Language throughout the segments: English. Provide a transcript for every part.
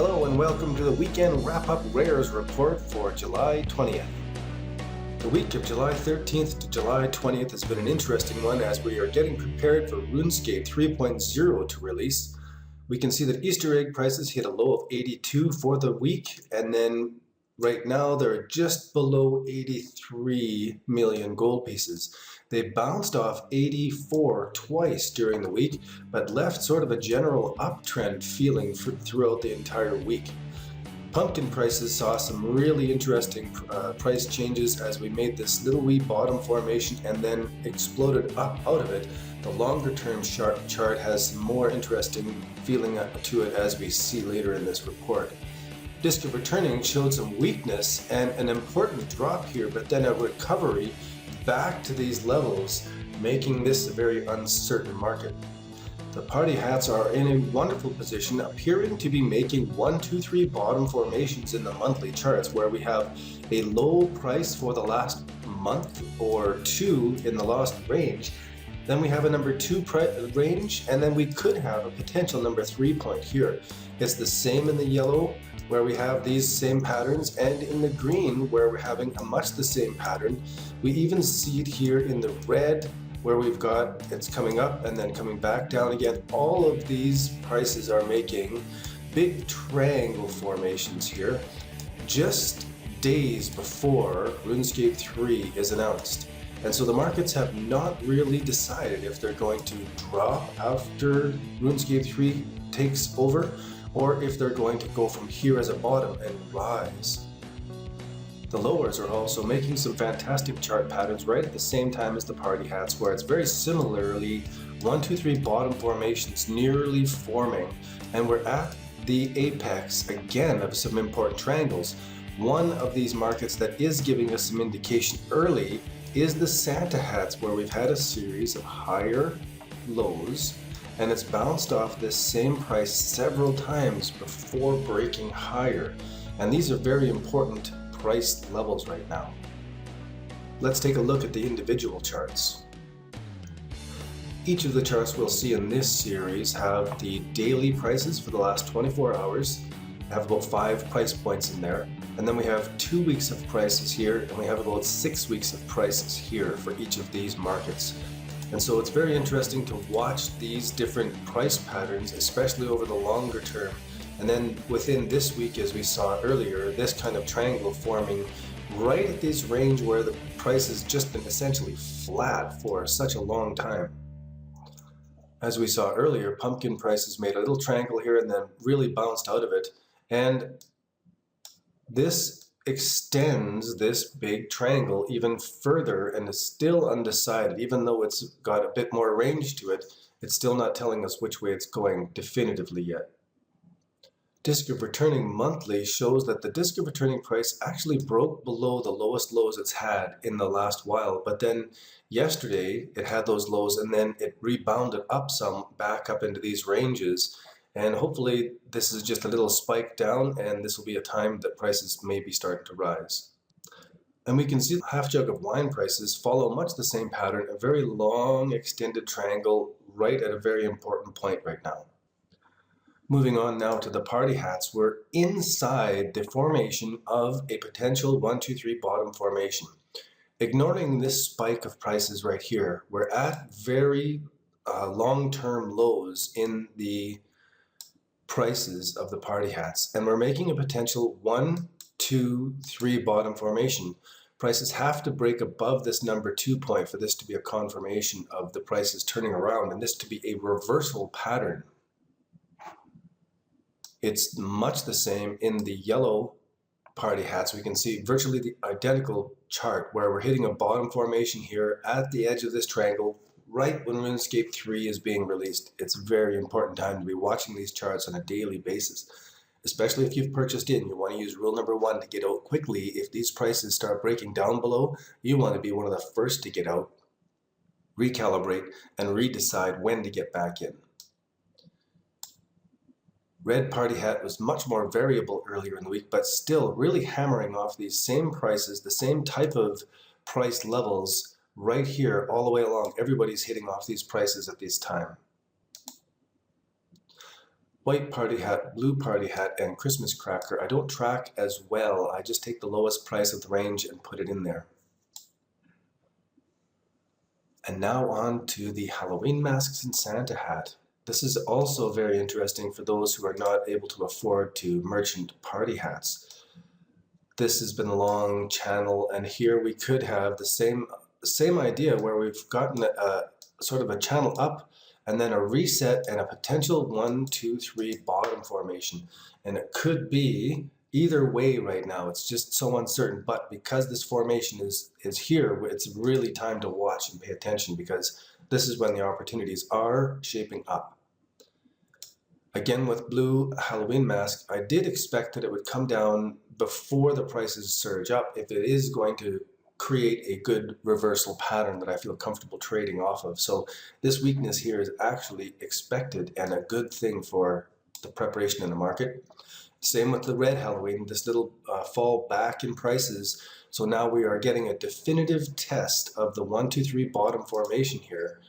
Hello and welcome to the Weekend Wrap-Up Rares Report for July 20th. The week of July 13th to July 20th has been an interesting one as we are getting prepared for Runescape 3.0 to release. We can see that Easter egg prices hit a low of 82 for the week, and then right now they're just below 83 million gold pieces. They bounced off 84 twice during the week, but left sort of a general uptrend feeling throughout the entire week. Pumpkin prices saw some really interesting price changes as we made this little wee bottom formation and then exploded up out of it. The longer term chart has some more interesting feeling to it as we see later in this report. Disc of Returning showed some weakness and an important drop here, but then a recovery back to these levels, making this a very uncertain market. The party hats are in a wonderful position, appearing to be making 1, 2, 3 bottom formations in the monthly charts, where we have a low price for the last month or two in the lost range. Then we have a number 2 range, and then we could have a potential number 3 point here. It's the same in the yellow, where we have these same patterns, and in the green, where we're having a much the same pattern. We even see it here in the red, where we've got it's coming up and then coming back down again. All of these prices are making big triangle formations here, just days before Runescape 3 is announced. And so the markets have not really decided if they're going to drop after Runescape 3 takes over, or if they're going to go from here as a bottom and rise. The lowers are also making some fantastic chart patterns right at the same time as the party hats, where it's very similarly 1, 2, 3 bottom formations nearly forming, and we're at the apex again of some important triangles. One of these markets that is giving us some indication early is the Santa hats, where we've had a series of higher lows, and it's bounced off this same price several times before breaking higher. And these are very important price levels right now. Let's take a look at the individual charts. Each of the charts we'll see in this series have the daily prices for the last 24 hours. We have about 5 price points in there. And then we have 2 weeks of prices here, and we have about 6 weeks of prices here for each of these markets. And so it's very interesting to watch these different price patterns, especially over the longer term. And then within this week, as we saw earlier, this kind of triangle forming right at this range where the price has just been essentially flat for such a long time. As we saw earlier, pumpkin prices made a little triangle here and then really bounced out of it. And this extends this big triangle even further and is still undecided. Even though it's got a bit more range to it, it's still not telling us which way it's going definitively yet. Disc of Returning monthly shows that the Disc of Returning price actually broke below the lowest lows it's had in the last while, but then yesterday it had those lows and then it rebounded up some back up into these ranges. And hopefully this is just a little spike down, and this will be a time that prices may be starting to rise. And we can see the half jug of wine prices follow much the same pattern, a very long extended triangle right at a very important point right now. Moving on now to the party hats, we're inside the formation of a potential 1, 2, 3 bottom formation. Ignoring this spike of prices right here, we're at very long-term lows in the prices of the party hats, and we're making a potential 1, 2, 3 bottom formation. Prices have to break above this number 2 point for this to be a confirmation of the prices turning around and this to be a reversal pattern. It's much the same in the yellow party hats. We can see virtually the identical chart where we're hitting a bottom formation here at the edge of this triangle right when Runescape 3 is being released. It's a very important time to be watching these charts on a daily basis, especially if you've purchased in. You want to use rule number 1 to get out quickly. If these prices start breaking down below, you want to be one of the first to get out, recalibrate, and redecide when to get back in. Red party hat was much more variable earlier in the week, but still really hammering off these same prices, the same type of price levels right here all the way along. Everybody's hitting off these prices at this time. white party hat, blue party hat, and Christmas cracker. I don't track as well. I just take the lowest price of the range and put it in there. And now on to the Halloween masks and Santa hat. This is also very interesting for those who are not able to afford to merchant party hats. This has been a long channel, and here we could have the same idea where we've gotten a sort of a channel up and then a reset and a potential 1, 2, 3 bottom formation. And it could be either way right now. It's just so uncertain, but because this formation is here, it's really time to watch and pay attention, because this is when the opportunities are shaping up. Again, with blue Halloween mask, I did expect that it would come down before the prices surge up if it is going to create a good reversal pattern that I feel comfortable trading off of. So this weakness here is actually expected and a good thing for the preparation in the market. Same with the red Halloween, this little fall back in prices. So now we are getting a definitive test of the 1, 2, 3 bottom formation here,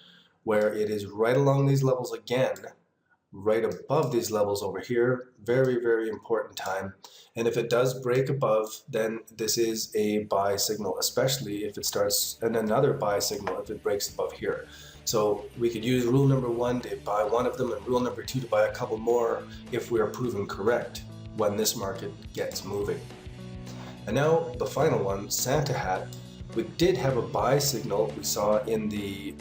where it is right along these levels again, right above these levels over here. Very, very important time. And if it does break above, then this is a buy signal, especially if it starts, and another buy signal if it breaks above here. So we could use rule number 1 to buy one of them, and rule number 2 to buy a couple more if we are proven correct when this market gets moving. And now the final one, Santa hat. We did have a buy signal we saw in the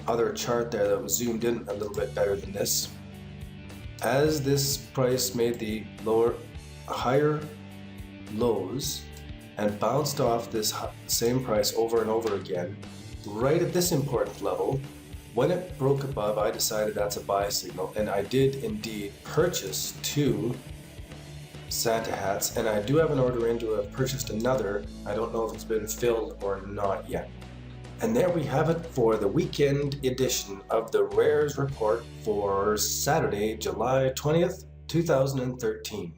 other chart there that was zoomed in a little bit better than this. As this price made the higher lows and bounced off this same price over and over again, right at this important level, when it broke above, I decided that's a buy signal, and I did indeed purchase 2 Santa hats, and I do have an order in to have purchased another. I don't know if it's been filled or not yet. And there we have it for the weekend edition of the Rares Report for Saturday, July 20th, 2013.